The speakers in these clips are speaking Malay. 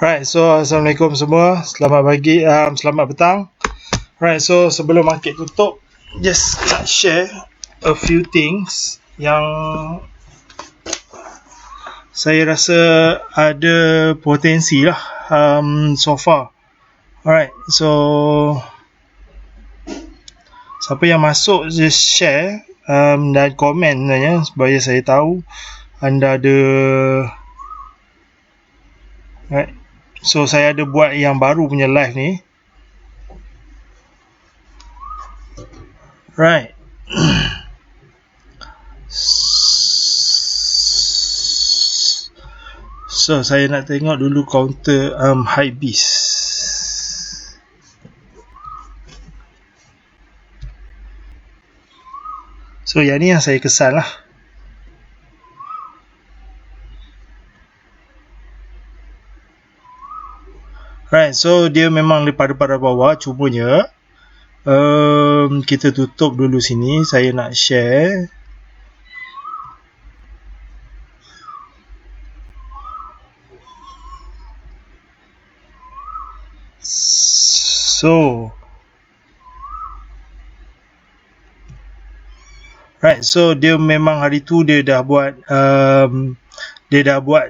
Right, so Assalamualaikum semua. Selamat pagi, selamat petang. Right, so sebelum market tutup, just nak share a few things yang saya rasa ada potensi lah so far. Alright, so siapa yang masuk just share dan komen sebenarnya supaya saya tahu anda ada. Right, so saya ada buat yang baru punya live ni. Right. So saya nak tengok dulu counter Hypebeast. So yang ni yang saya kesan lah. Right, so dia memang daripada bawah, cumanya kita tutup dulu sini. Saya nak share. So right, so dia memang hari tu dia dah buat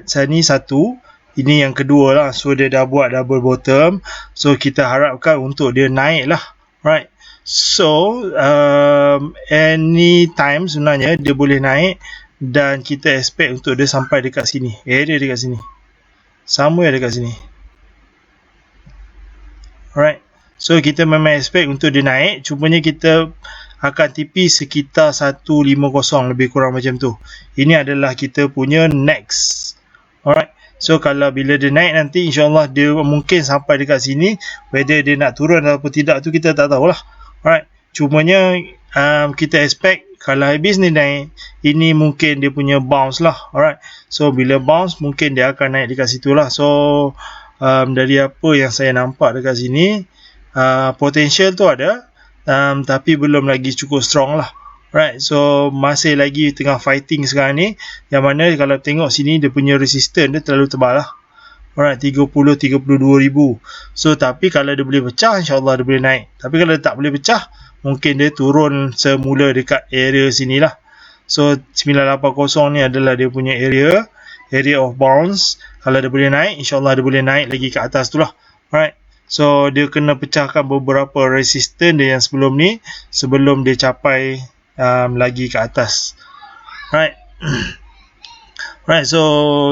sini satu, ini yang kedua lah. So dia dah buat double bottom. So kita harapkan untuk dia naik lah. Right, so anytime sebenarnya dia boleh naik, dan kita expect untuk dia sampai dekat sini, area dekat sini, somewhere dekat sini. Alright, so kita memang expect untuk dia naik, cumanya kita akan TP sekitar 150 lebih kurang macam tu. Ini adalah kita punya next. Alright, so kalau bila dia naik nanti, insyaAllah dia mungkin sampai dekat sini. Whether dia nak turun atau tidak tu kita tak tahulah. Alright, cumanya kita expect kalau habis ni naik, ini mungkin dia punya bounce lah. Alright, so bila bounce mungkin dia akan naik dekat situ lah. So dari apa yang saya nampak dekat sini, potential tu ada, tapi belum lagi cukup strong lah. Right, so masih lagi tengah fighting sekarang ni, yang mana kalau tengok sini dia punya resistance dia terlalu tebal lah. Alright, 32,000. So tapi kalau dia boleh pecah, insyaAllah dia boleh naik. Tapi kalau dia tak boleh pecah, mungkin dia turun semula dekat area sini lah. So 980 ni adalah dia punya area of bounce. Kalau dia boleh naik, insyaAllah dia boleh naik lagi ke atas tu lah. Alright, so dia kena pecahkan beberapa resistance dia yang sebelum ni, sebelum dia capai lagi ke atas. Right. Right, so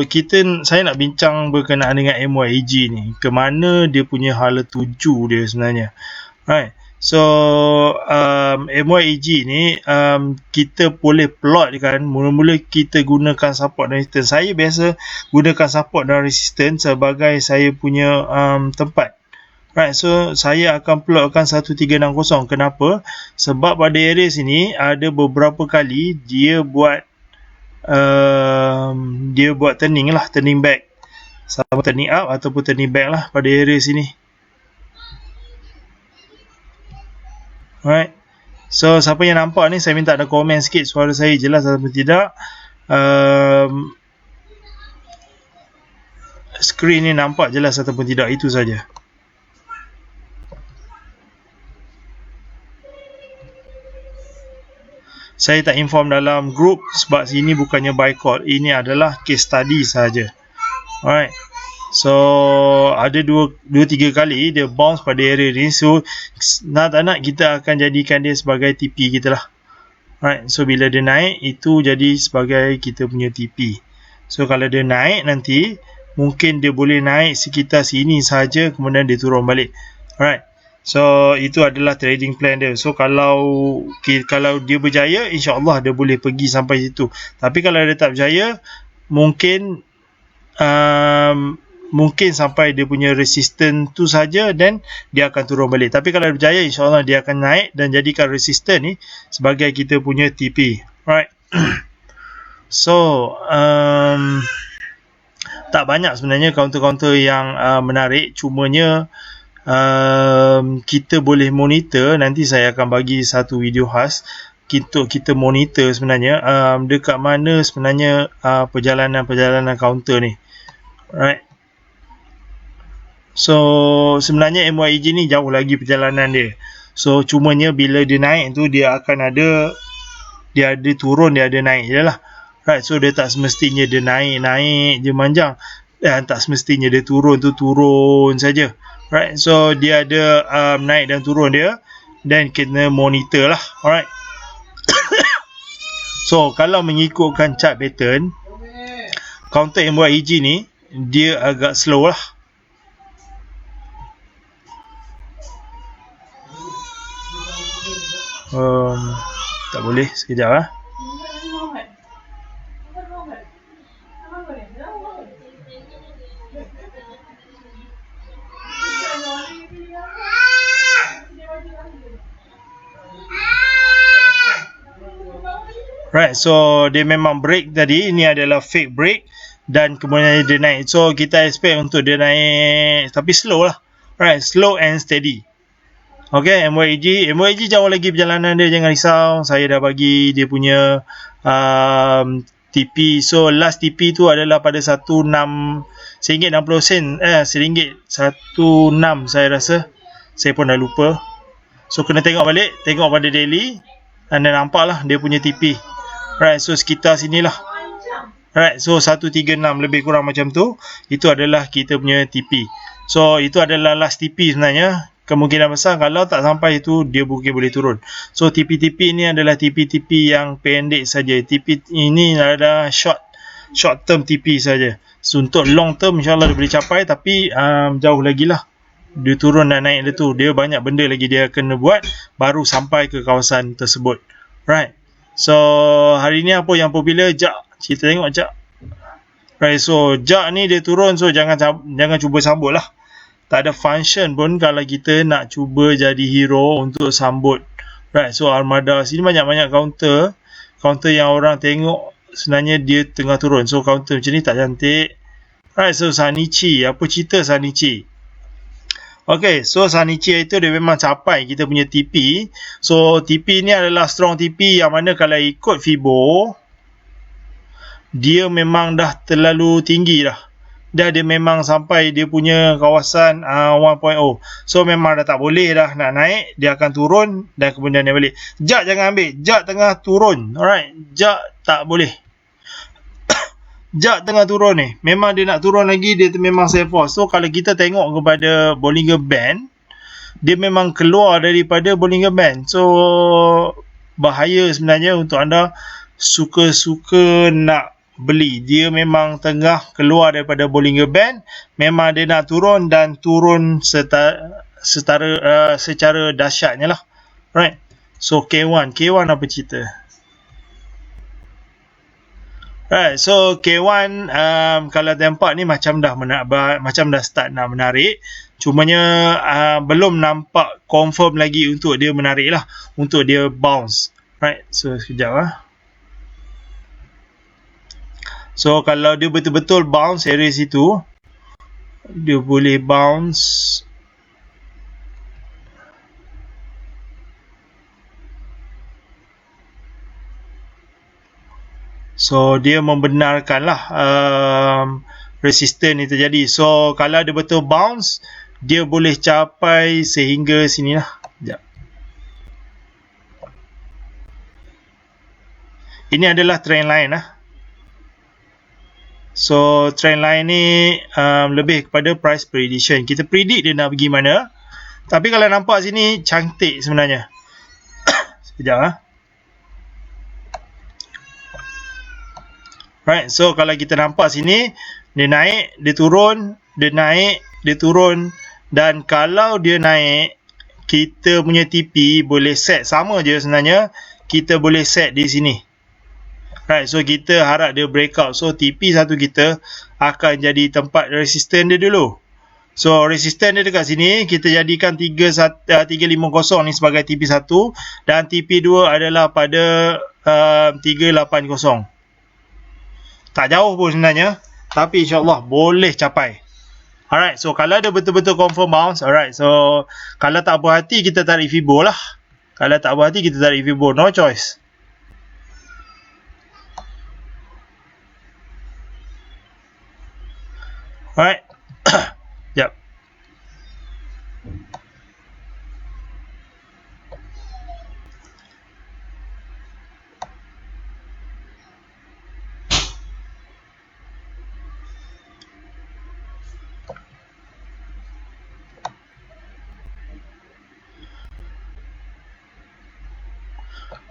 saya nak bincang berkenaan dengan MYAG ni. Ke mana dia punya hala tuju dia sebenarnya. Right, so MYAG ni kita boleh plot kan. Mula-mula kita gunakan support dan resistance. Saya biasa gunakan support dan resistance sebagai saya punya tempat. Right, so saya akan plotkan 1360. Kenapa? Sebab pada area sini ada beberapa kali dia buat turning lah, turning back, sama turning up ataupun turning back lah pada area sini. Alright, so siapa yang nampak ni, saya minta ada komen sikit suara saya jelas atau tidak. Screen ni nampak jelas ataupun tidak, itu saja. Saya tak inform dalam group sebab sini bukannya buy call. Ini adalah case study saja. Alright, so ada 2-3 kali dia bounce pada area ni. So nak tak nak kita akan jadikan dia sebagai TP kita lah. Alright, so bila dia naik, itu jadi sebagai kita punya TP. So kalau dia naik nanti, mungkin dia boleh naik sekitar sini saja, kemudian dia turun balik. Alright, so itu adalah trading plan dia. So kalau dia berjaya, insyaAllah dia boleh pergi sampai situ. Tapi kalau dia tak berjaya, mungkin sampai dia punya resistance tu saja, dan dia akan turun balik. Tapi kalau dia berjaya, insyaAllah dia akan naik dan jadikan resistance ni sebagai kita punya TP. Alright. So tak banyak sebenarnya counter-counter yang menarik, cumanya kita boleh monitor. Nanti saya akan bagi satu video khas untuk kita monitor sebenarnya dekat mana sebenarnya perjalanan counter ni. Right, So sebenarnya MYEG ni jauh lagi perjalanan dia. So cumanya bila dia naik tu dia akan ada, dia ada turun, dia ada naik je lah. Right, so dia tak semestinya dia naik je manjang, dan tak semestinya dia turun tu turun saja. Right, so dia ada naik dan turun dia, dan kena monitor lah. Alright. So kalau mengikutkan chart pattern, counter MYEG ni dia agak slow lah. Tak boleh, sekejap lah. Right, so dia memang break tadi. Ini adalah fake break, dan kemudian dia naik. So kita expect untuk dia naik, tapi slow lah. Right, slow and steady. Okay, MYEG jauh lagi perjalanan dia, jangan risau. Saya dah bagi dia punya TP. So last TP tu adalah pada RM1.60. RM1.16 saya rasa. Saya pun dah lupa. So kena tengok balik, tengok pada daily, anda nampak lah dia punya TP. Right, so sekitar sinilah. Right, so 136 lebih kurang macam tu. Itu adalah kita punya TP. So itu adalah last TP sebenarnya. Kemungkinan besar kalau tak sampai itu dia mungkin boleh turun. So TP-TP ini adalah TP-TP yang pendek saja. TP ini adalah short term TP saja. So untuk long term insyaAllah dia boleh capai, tapi jauh lagi lah. Dia turun dan naik dia tu. Dia banyak benda lagi dia kena buat baru sampai ke kawasan tersebut. Right. So hari ni apa yang popular? JAK. Kita tengok JAK. Right, so JAK ni dia turun, so jangan cuba sambut lah. Tak ada function pun kalau kita nak cuba jadi hero untuk sambut. Right, so Armada sini banyak-banyak counter yang orang tengok sebenarnya dia tengah turun. So counter macam ni tak cantik. Right, so Sanichi, apa cerita Sanichi? Okay, so Sanichi itu dia memang capai kita punya TP. So TP ni adalah strong TP yang mana kalau ikut Fibo, dia memang dah terlalu tinggi dah. Dia memang sampai dia punya kawasan 1.0. So memang dah tak boleh dah nak naik. Dia akan turun dan kemudian dia balik. JAK jangan ambil. JAK tengah turun. Alright, JAK tak boleh. JAK tengah turun ni. Memang dia nak turun lagi. Dia memang sell force. So kalau kita tengok kepada Bollinger Band, dia memang keluar daripada Bollinger Band. So bahaya sebenarnya untuk anda suka-suka nak beli. Dia memang tengah keluar daripada Bollinger Band. Memang dia nak turun, dan turun secara dahsyatnya lah. Right. So K1 apa cerita? Right, so K1 kalau tempat ni macam dah start nak menarik. Cumanya belum nampak confirm lagi untuk dia menarik lah, untuk dia bounce. Right, so sekejap lah. So kalau dia betul-betul bounce area situ, dia boleh bounce. So dia membenarkanlah resistance ni terjadi. So kalau dia betul bounce, dia boleh capai sehingga sini lah. Sekejap. Ini adalah trend line lah. So trend line ni lebih kepada price prediction. Kita predict dia nak pergi mana. Tapi kalau nampak sini cantik sebenarnya. Sekejap lah. Right, so kalau kita nampak sini, dia naik, dia turun, dia naik, dia turun. Dan kalau dia naik, kita punya TP boleh set sama je sebenarnya. Kita boleh set di sini. Right, so kita harap dia breakout. So TP satu kita akan jadi tempat resistance dia dulu. So resistance dia dekat sini, kita jadikan 350 ni sebagai TP1, dan TP2 adalah pada 380. Tak jauh pun sebenarnya, tapi insyaAllah boleh capai. Alright, so kalau dia betul-betul confirm bounce, alright, so kalau tak puas hati kita tarik Fibo lah. Kalau tak puas hati kita tarik Fibo, no choice. Alright. Sekejap.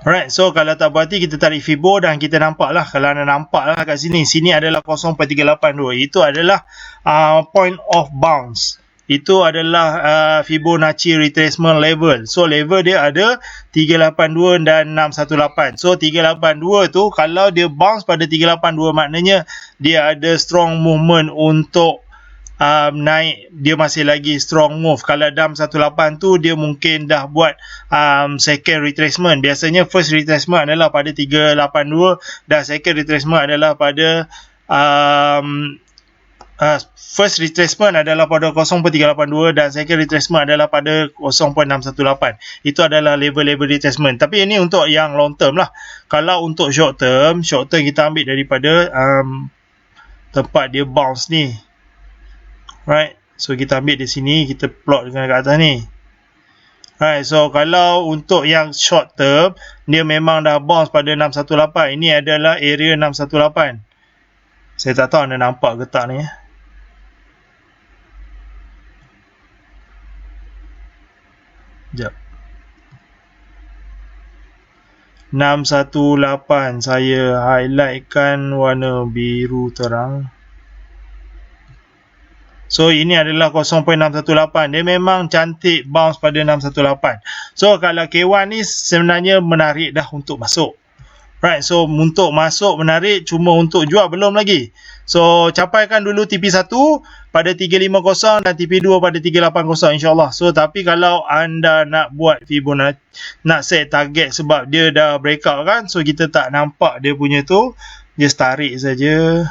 Alright, so kalau tak berhati kita tarik Fibo dan kita nampak lah, kalau anda nampak lah kat sini, sini adalah 0.382, itu adalah point of bounce, itu adalah Fibonacci retracement level. So level dia ada 382 dan 618. So 382 tu kalau dia bounce pada 382 maknanya dia ada strong movement untuk naik, dia masih lagi strong move. Kalau dalam 18 tu dia mungkin dah buat second retracement. Biasanya first retracement adalah pada 382 dan second retracement adalah pada first retracement adalah pada 0.382 dan second retracement adalah pada 0.618. Itu adalah level-level retracement. Tapi ini untuk yang long term lah. Kalau untuk short term kita ambil daripada tempat dia bounce ni. Right, so kita ambil di sini, kita plot dengan kat atas ni. Right, so kalau untuk yang short term, dia memang dah bounce pada 618. Ini adalah area 618. Saya tak tahu anda nampak ke tak ni. Sekejap. 618, saya highlightkan warna biru terang. So ini adalah 0.618. Dia memang cantik bounce pada 618. So kalau K1 ni sebenarnya menarik dah untuk masuk. Right, so untuk masuk menarik, cuma untuk jual belum lagi. So capaikan dulu TP1 pada 350 dan TP2 pada 380 insyaAllah. So tapi kalau anda nak buat Fibonacci, nak set target sebab dia dah breakout kan, so kita tak nampak dia punya tu, just tarik saja.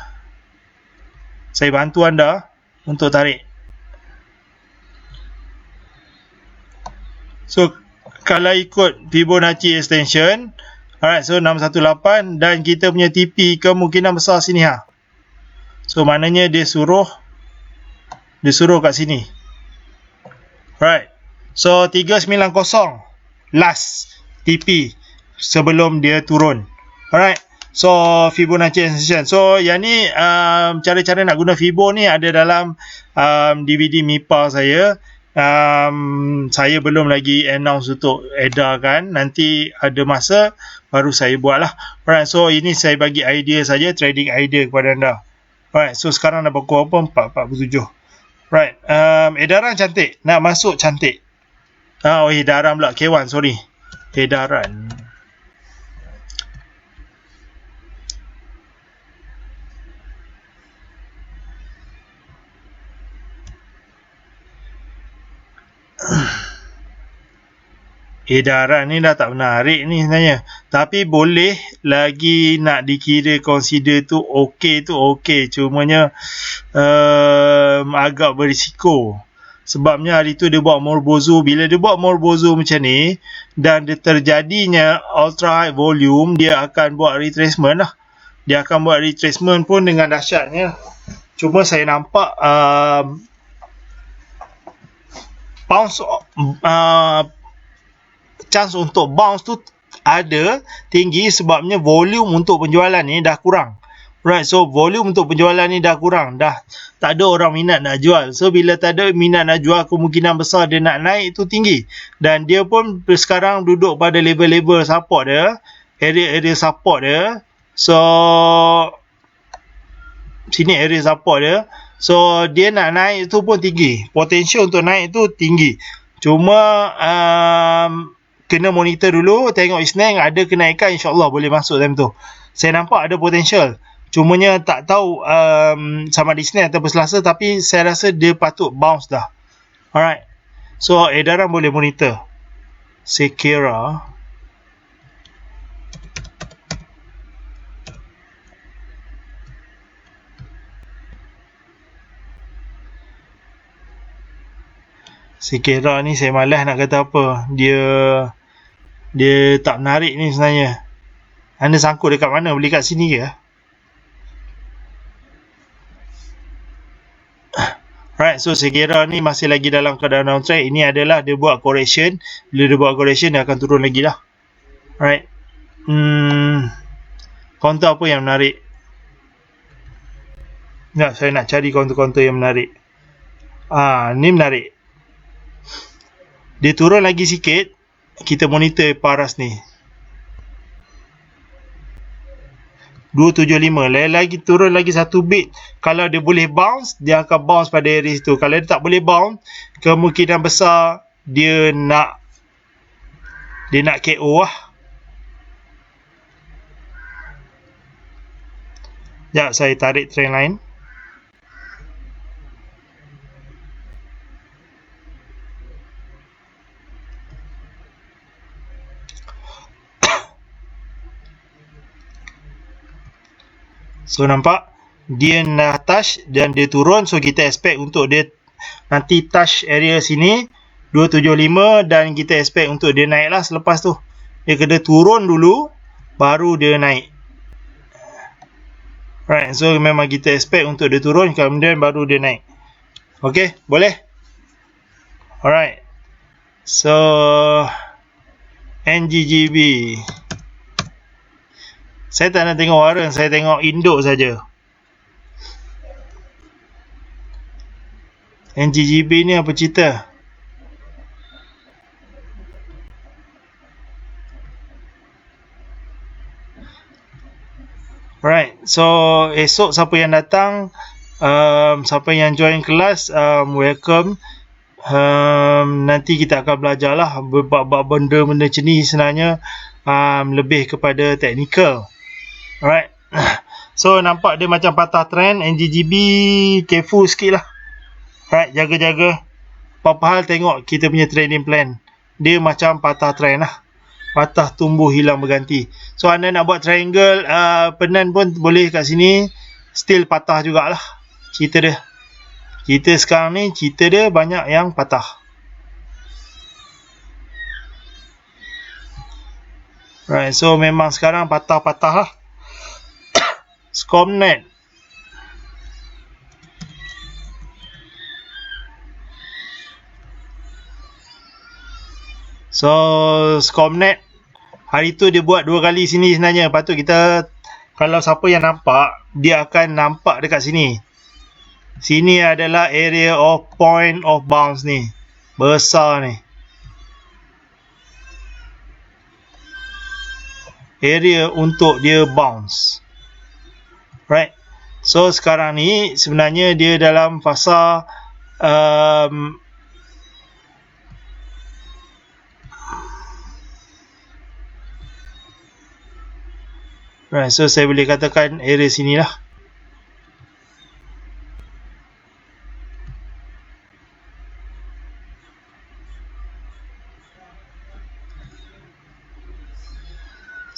Saya bantu anda untuk tarik. So kalau ikut Fibonacci extension, alright, so 618 dan kita punya TP kemungkinan besar sini ha. So maknanya dia suruh kat sini. Alright. So 390 last TP sebelum dia turun. Alright. So Fibonacci extension. So yang ni cara-cara nak guna Fibo ni ada dalam DVD MIPA saya. Saya belum lagi announce untuk edarkan. Nanti ada masa baru saya buat lah. Alright, so ini saya bagi idea saja, trading idea kepada anda. Alright, so sekarang dah pukul apa? 4.47. Right, edaran cantik, nak masuk cantik. Edaran pula, K1, sorry. Edaran. Edaran ni dah tak menarik ni sebenarnya. Tapi boleh lagi nak dikira consider tu okey tu okey. Cumanya agak berisiko. Sebabnya hari tu dia buat Morbozo. Bila dia buat Morbozo macam ni dan dia terjadinya ultra high volume, dia akan buat retracement lah. Dia akan buat retracement pun dengan dahsyatnya. Cuma saya nampak chance untuk bounce tu ada tinggi sebabnya volume untuk penjualan ni dah kurang. Right, so volume untuk penjualan ni dah kurang. Dah tak ada orang minat nak jual. So bila tak ada minat nak jual, kemungkinan besar dia nak naik tu tinggi. Dan dia pun sekarang duduk pada level-level support dia, area-area support dia. So sini area support dia. So dia nak naik tu pun tinggi. Potential untuk naik tu tinggi. Cuma kena monitor dulu, tengok Isnin ada kenaikan, insyaAllah boleh masuk time tu. Saya nampak ada potential. Cumanya tak tahu sama di Isnin atau Selasa, tapi saya rasa dia patut bounce dah. Alright. So edaran boleh monitor. Sekira ni saya malas nak kata apa. Dia tak menarik ni sebenarnya. Anda sangkut dekat mana? Beli kat sini ke? Right, so Sekira ni masih lagi dalam keadaan downtrend. Ini adalah dia buat correction. Bila dia buat correction, dia akan turun lagi lah. Right. Counter apa yang menarik? Tak, saya nak cari counter-counter yang menarik. Ni menarik. Dia turun lagi sikit. Kita monitor paras ni. 275. Lagi turun lagi 1 bit. Kalau dia boleh bounce, dia akan bounce pada area situ. Kalau dia tak boleh bounce, kemungkinan besar dia nak KO lah. Sekejap, saya tarik trend line. So nampak dia dah touch dan dia turun. So kita expect untuk dia nanti touch area sini 275 dan kita expect untuk dia naik lah selepas tu. Dia kena turun dulu baru dia naik. Right, so memang kita expect untuk dia turun kemudian baru dia naik. Okay, boleh? Alright. So NGGB. Saya tak nak tengok warna, saya tengok induk saja. NGGB ni apa cerita? Alright, so esok siapa yang datang, siapa yang join kelas, welcome. Nanti kita akan belajar lah bab benda-benda macam ni sebenarnya lebih kepada teknikal. Alright. So nampak dia macam patah trend. NGGB careful sikit lah. Alright, jaga-jaga. Apa-apa hal tengok kita punya trading plan. Dia macam patah trend lah. Patah tumbuh hilang berganti. So anda nak buat triangle penan pun boleh kat sini. Still patah jugalah cerita dia. Kita sekarang ni cerita dia banyak yang patah. Right, so memang sekarang patah-patah lah. Scomnet. So Scomnet hari tu dia buat 2 kali sini sebenarnya. Patut kita, kalau siapa yang nampak, dia akan nampak dekat sini. Sini adalah area of point of bounce ni. Besar ni. Area untuk dia bounce. Right. So sekarang ni sebenarnya dia dalam fasa right, so saya boleh katakan area sinilah.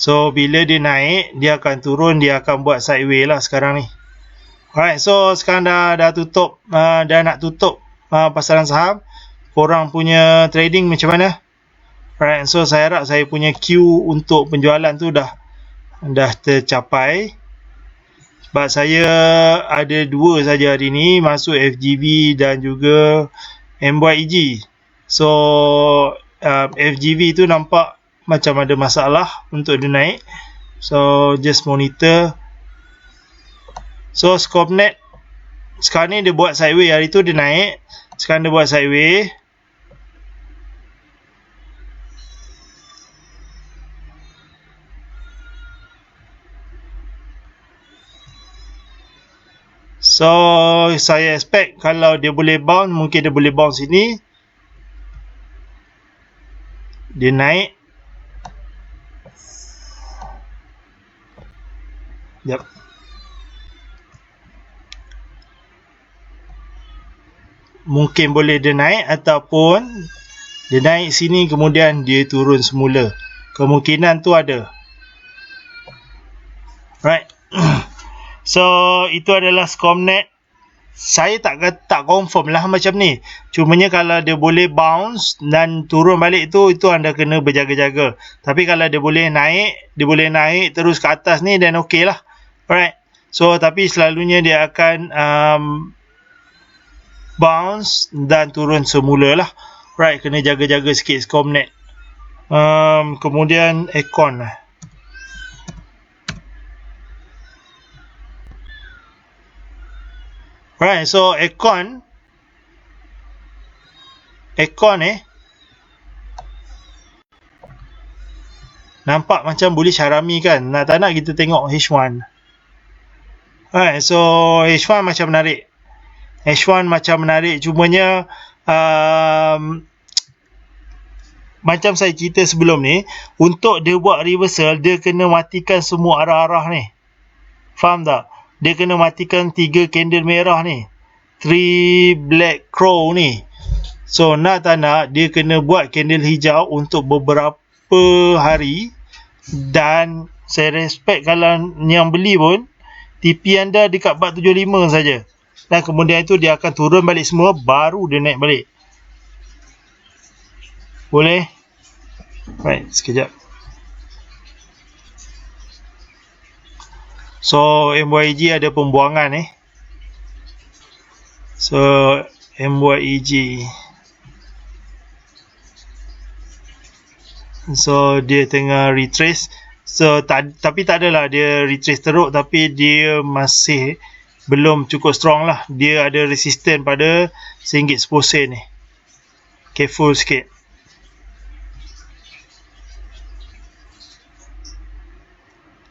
So bila dia naik, dia akan turun, dia akan buat sideways lah sekarang ni. Alright, so sekarang dah tutup, dah nak tutup pasaran saham. Korang punya trading macam mana? Alright, so saya harap saya punya queue untuk penjualan tu dah tercapai. Sebab saya ada 2 saja hari ni, masuk FGV dan juga MYEG. So FGV tu nampak macam ada masalah untuk dia naik. So just monitor. So Scomnet sekarang ni dia buat sideways. Hari tu dia naik, sekarang dia buat sideways. So saya expect kalau dia boleh bounce, mungkin dia boleh bounce sini, dia naik. Yep. Mungkin boleh dia naik ataupun dia naik sini kemudian dia turun semula. Kemungkinan tu ada. Right. So itu adalah Scomnet. Saya tak confirm lah macam ni. Cumanya kalau dia boleh bounce dan turun balik tu, itu anda kena berjaga-jaga. Tapi kalau dia boleh naik terus ke atas ni, dan okey lah. Alright. So tapi selalunya dia akan bounce dan turun semula lah. Right, kena jaga-jaga sikit Scomnet. Kemudian Econ. Right, so Econ nampak macam bullish harami kan. Tak nak kita tengok H1. Alright, so H1 macam menarik. H1 macam menarik, cumanya macam saya cerita sebelum ni, untuk dia buat reversal, dia kena matikan semua arah-arah ni. Faham tak? Dia kena matikan 3 candle merah ni, 3 black crow ni. So nak tak nak, dia kena buat candle hijau untuk beberapa hari. Dan saya respect kalau yang beli pun, TP anda dekat bat 75 saja. Dan kemudian itu dia akan turun balik semua, baru dia naik balik. Boleh? Right, sekejap. So MYG ada pembuangan So MYEG, so dia tengah retrace. So tapi tak adalah dia retrace teruk, tapi dia masih belum cukup strong lah. Dia ada resisten pada RM1.10 ni. Careful sikit.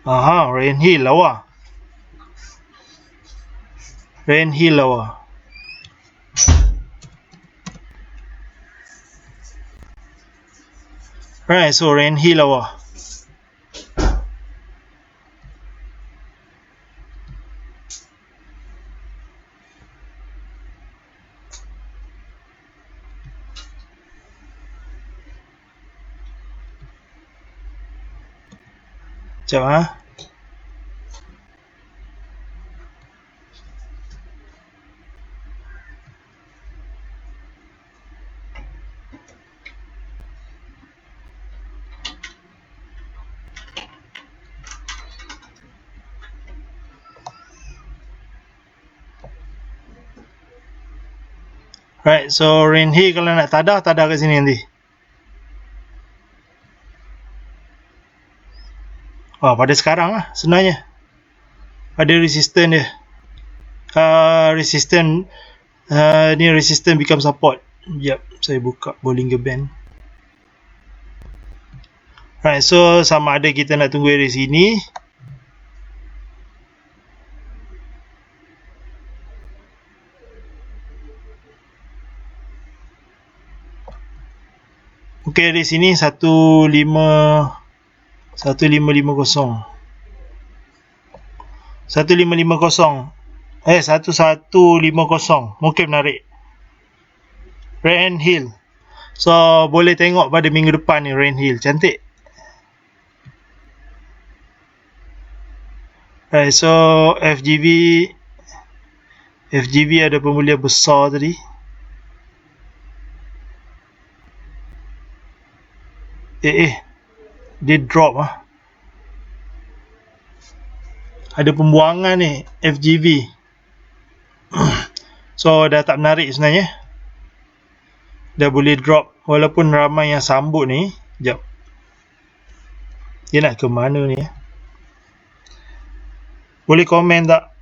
Aha, Ryan Hill lawa. Ryan Hill lawa. Right, so Ryan Hill lawa. Sekejap Right, so Ryan Hill kalau nak tadah kat sini nanti. Pada sekarang lah sebenarnya. Ada resistance dia. Ni resistance become support. Sekejap, saya buka Bollinger Band. Right, so sama ada kita nak tunggu dari sini. Okay, dari sini 1550. 1550. 1150. Mungkin menarik. Ryan Hill. So boleh tengok pada minggu depan ni Ryan Hill. Cantik. Right, so FGV ada pemulihan besar tadi. Dia drop ada pembuangan ni FGV. So dah tak menarik sebenarnya. Dah boleh drop, walaupun ramai yang sambut ni. Sekejap, dia nak ke mana ni Boleh komen tak?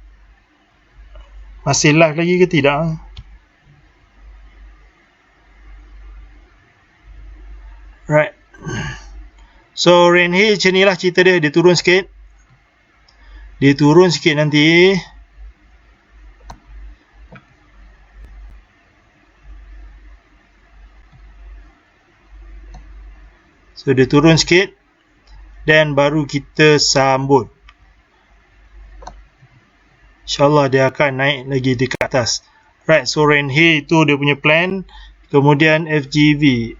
Masih live lagi ke tidak? Right. So Ryan Hill macam ni lah cerita dia. Dia turun sikit nanti. So dia turun sikit, dan baru kita sambut. InsyaAllah dia akan naik lagi dekat atas. Right, so Ryan Hill itu dia punya plan. Kemudian FGV.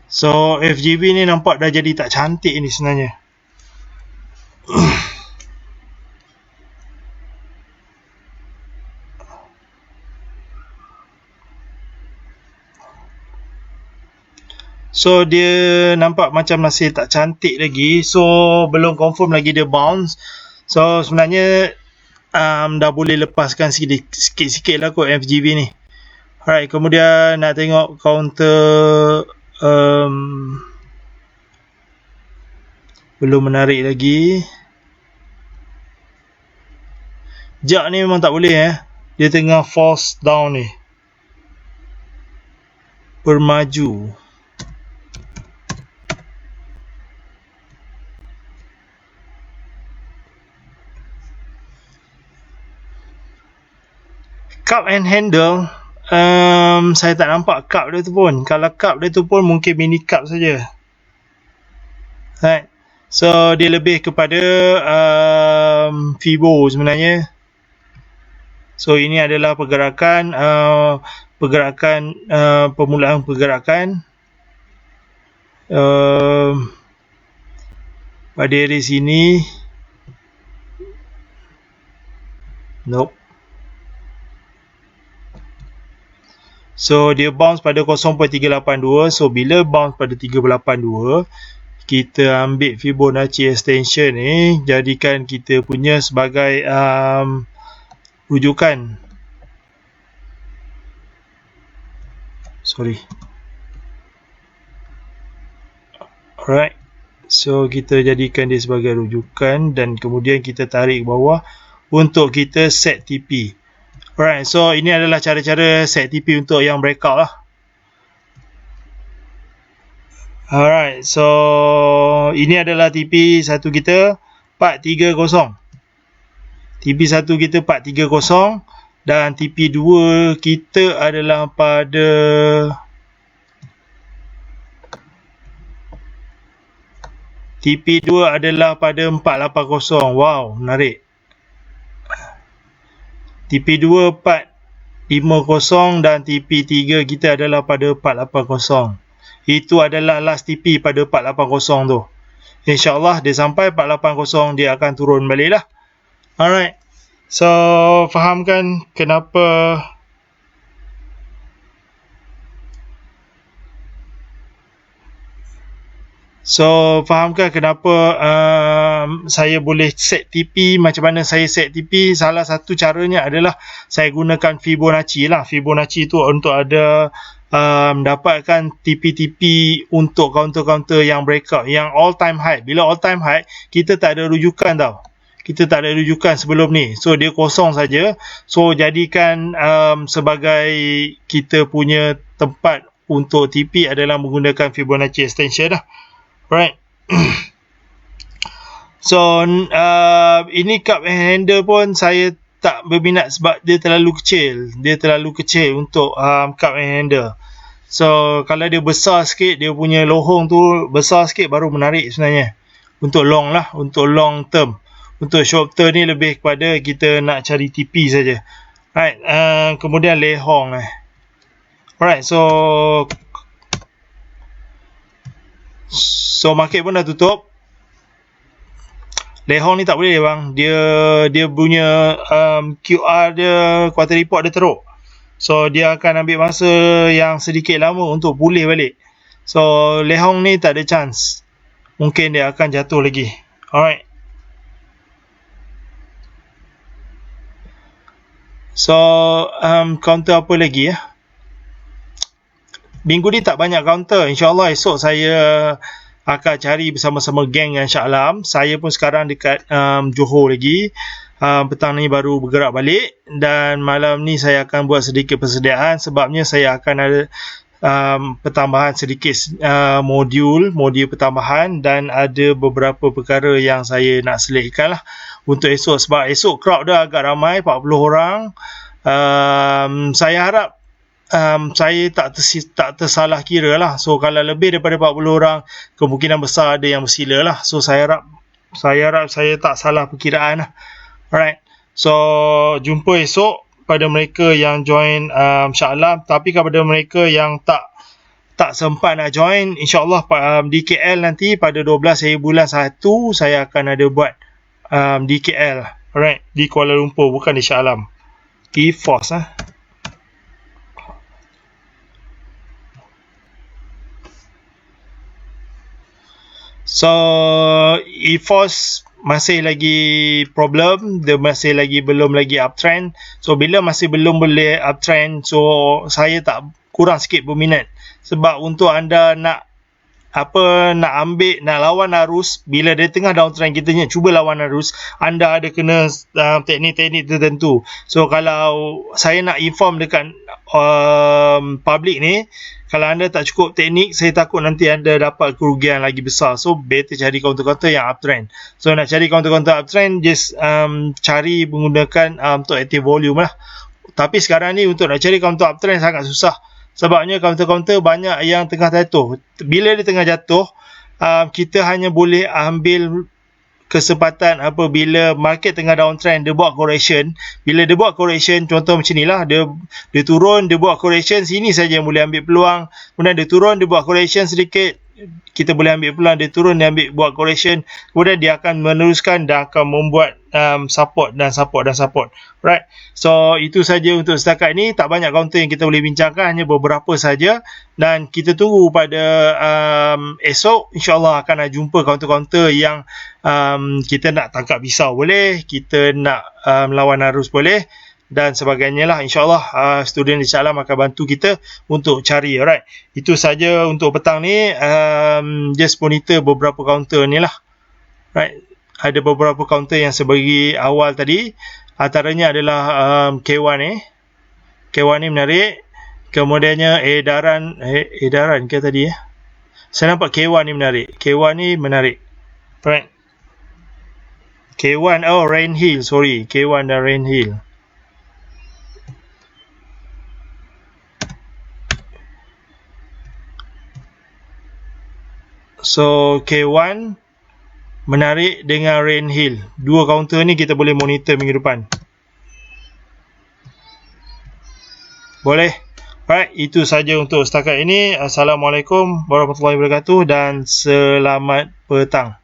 So FGV ni nampak dah jadi tak cantik ni sebenarnya. So dia nampak macam masih tak cantik lagi. So belum confirm lagi dia bounce. So sebenarnya dah boleh lepaskan sikit-sikit lah kot FGV ni. Alright, kemudian nak tengok counter. Belum menarik lagi. Jak ni memang tak boleh Dia tengah force down ni, bermaju. cup and handle, saya tak nampak cup dia tu pun. Kalau cup dia tu pun mungkin mini cup saja. Right. So dia lebih kepada Fibo sebenarnya. So ini adalah pergerakan permulaan pergerakan pada area sini. Nope. So dia bounce pada 0.382. So bila bounce pada 382, kita ambil Fibonacci extension ni, jadikan kita punya sebagai rujukan. Alright. So kita jadikan dia sebagai rujukan dan kemudian kita tarik ke bawah untuk kita set TP. Alright, so ini adalah cara-cara set TP untuk yang breakout lah. Alright, so ini adalah TP 1 kita 430. TP 1 kita 430 dan TP 2 kita adalah pada TP 2 adalah pada 480. Wow, menarik. TP 2 450 dan TP 3 kita adalah pada 480. Itu adalah last TP pada 480 tu. InsyaAllah dia sampai 480 dia akan turun balik lah. Alright. So fahamkan kenapa saya boleh set TP. Macam mana saya set TP? Salah satu caranya adalah saya gunakan Fibonacci lah. Fibonacci tu untuk ada dapatkan TP-TP untuk counter-counter yang breakout, yang all time high. Bila all time high, kita tak ada rujukan tau. Kita tak ada rujukan sebelum ni. So dia kosong saja. So jadikan sebagai kita punya tempat untuk TP adalah menggunakan Fibonacci extension lah. Right. So ini cup and handle pun saya tak berminat sebab dia terlalu kecil. Dia terlalu kecil untuk cup and handle. So kalau dia besar sikit, dia punya lohong tu besar sikit baru menarik sebenarnya. Untuk long lah, untuk long term. Untuk short term ni lebih kepada kita nak cari TP saja. Right. Kemudian lehong. Alright, so market pun dah tutup. Lehong ni tak boleh bang. Dia punya QR dia, quarter report dia teruk. So dia akan ambil masa yang sedikit lama untuk pulih balik. So lehong ni tak ada chance. Mungkin dia akan jatuh lagi. Alright. So counter apa lagi ya? Minggu ni tak banyak counter. InsyaAllah esok saya akan cari bersama-sama geng dengan Shah Alam. Saya pun sekarang dekat Johor lagi. Petang ni baru bergerak balik. Dan malam ni saya akan buat sedikit persediaan. Sebabnya saya akan ada pertambahan sedikit modul pertambahan. Dan ada beberapa perkara yang saya nak selitkan lah untuk esok. Sebab esok crowd dah agak ramai, 40 orang. Saya harap saya tak tersalah kira lah. So kalau lebih daripada 40 orang, kemungkinan besar ada yang bersila lah. So saya harap saya tak salah perkiraan lah. Alright. So jumpa esok pada mereka yang join Shah Alam. Tapi kepada mereka yang tak sempat nak join, InsyaAllah di KL nanti pada 12 hari bulan 1 saya akan ada buat di KL. Alright. Di Kuala Lumpur, bukan di Shah Alam. EFOS lah. So EFOS masih lagi problem, dia masih lagi belum lagi uptrend. So bila masih belum boleh uptrend, so saya tak kurang sikit berminat. Sebab untuk anda nak ambil, nak lawan arus, bila dia tengah downtrend, kita cuba lawan arus, anda ada kena teknik-teknik tertentu. So kalau saya nak inform dekat public ni, kalau anda tak cukup teknik, saya takut nanti anda dapat kerugian lagi besar. So better cari counter-counter yang uptrend. So nak cari counter-counter uptrend, just cari menggunakan untuk active volume lah. Tapi sekarang ni untuk nak cari counter uptrend sangat susah. Sebabnya counter-counter banyak yang tengah jatuh. Bila dia tengah jatuh, kita hanya boleh ambil kesempatan apabila market tengah downtrend, dia buat correction. Bila dia buat correction, contoh macam ni lah, dia turun, dia buat correction, sini saja yang boleh ambil peluang. Kemudian dia turun, dia buat correction sedikit, kita boleh ambil peluang. Dia turun, dia ambil buat correction, kemudian dia akan meneruskan dan akan membuat support dan support. Right, so itu saja untuk setakat ini. Tak banyak counter yang kita boleh bincangkan, hanya beberapa saja, dan kita tunggu pada esok insyaAllah akan ada jumpa counter-counter yang kita nak tangkap pisau boleh, kita nak melawan arus boleh, dan sebagainya lah. InsyaAllah student di Alam akan bantu kita untuk cari. Alright, itu saja untuk petang ni. Just monitor beberapa counter ni lah. Right, ada beberapa counter yang sebagi awal tadi, antaranya adalah K1 ni. K1 ni menarik. Kemudiannya edaran ke tadi saya nampak K1 ni menarik. K1 ni menarik. Right, K1, Rain Hill, sorry, K1 dan Rain Hill. So K1 menarik dengan Rain Hill. Dua counter ni kita boleh monitor minggu depan. Boleh. Alright, itu saja untuk setakat ini. Assalamualaikum warahmatullahi wabarakatuh dan selamat petang.